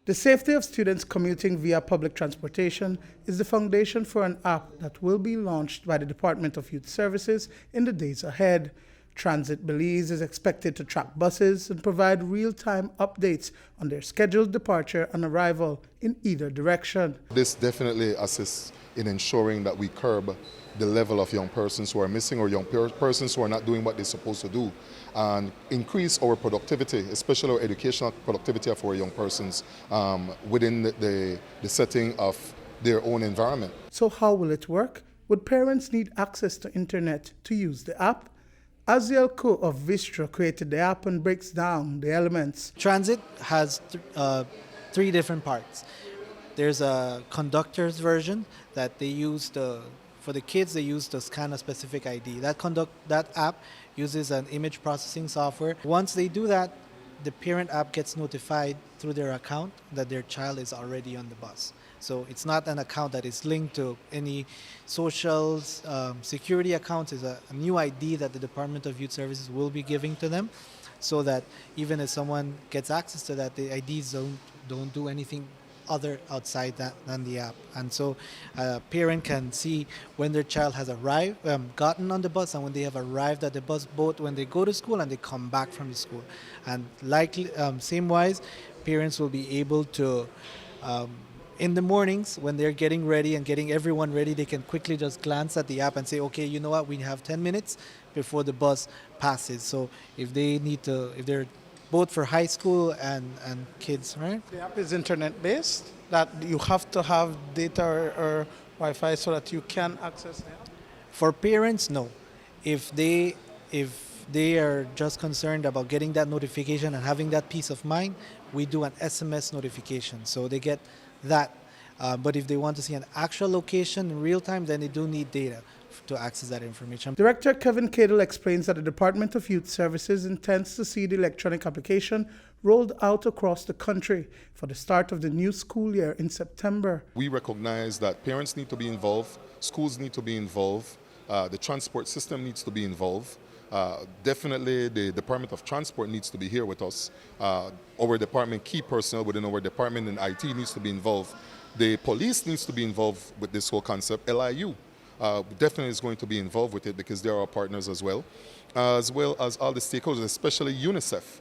The safety of students commuting via public transportation is the foundation for an app that will be launched by the Department of Youth Services in the days ahead. Transit Belize is expected to track buses and provide real-time updates on their scheduled departure and arrival in either direction. This definitely assists in ensuring that we curb the level of young persons who are missing or young persons who are not doing what they're supposed to do, and increase our productivity, especially our educational productivity of our young persons within the setting of their own environment. So how will it work? Would parents need access to internet to use the app? Aziel Ku of Vistra created the app and breaks down the elements. Transit has three different parts. There's a Conductor's version that they use for the kids, they use to scan a specific ID. That app uses an image processing software. Once they do that, the parent app gets notified through their account that their child is already on the bus. So it's not an account that is linked to any social security accounts. It's a new ID that the Department of Youth Services will be giving to them, so that even if someone gets access to that, the IDs don't do anything other outside that than the app. And so a parent can see when their child has gotten on the bus, and when they have arrived at the bus, both when they go to school and they come back from the school. And likely, same wise, parents will be able to, in the mornings when they're getting ready and getting everyone ready, they can quickly just glance at the app and say, okay, you know what, we have 10 minutes before the bus passes. So if they're both for high school and kids, right? The app is internet-based, that you have to have data or Wi-Fi so that you can access it? For parents, no. If they are just concerned about getting that notification and having that peace of mind, we do an SMS notification, so they get that. But if they want to see an actual location in real time, then they do need data to access that information. Director Kevin Cadle explains that the Department of Youth Services intends to see the electronic application rolled out across the country for the start of the new school year in September. We recognize that parents need to be involved, schools need to be involved, the transport system needs to be involved. Definitely the Department of Transport needs to be here with us. Our department, key personnel within our department in IT needs to be involved. The police needs to be involved with this whole concept. LIU definitely is going to be involved with it because they're our partners as well as all the stakeholders, especially UNICEF.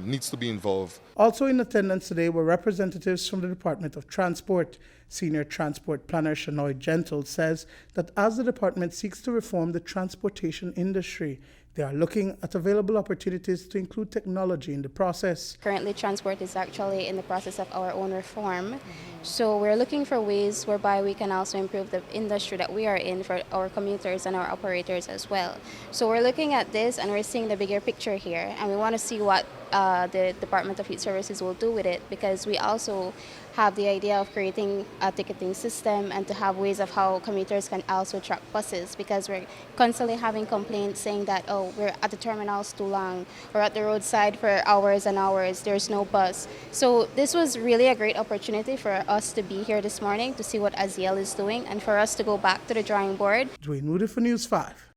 Needs to be involved. Also in attendance today were representatives from the Department of Transport. Senior Transport Planner Shanoy Gentle says that as the department seeks to reform the transportation industry, they are looking at available opportunities to include technology in the process. Currently, transport is actually in the process of our own reform. So we're looking for ways whereby we can also improve the industry that we are in for our commuters and our operators as well. So we're looking at this and we're seeing the bigger picture here, and we want to see what the Department of Youth Services will do with it, because we also have the idea of creating a ticketing system and to have ways of how commuters can also track buses, because we're constantly having complaints saying that, oh, we're at the terminals too long, or at the roadside for hours and hours, there's no bus. So this was really a great opportunity for us to be here this morning to see what Aziel is doing and for us to go back to the drawing board. Duane, Moody for News 5.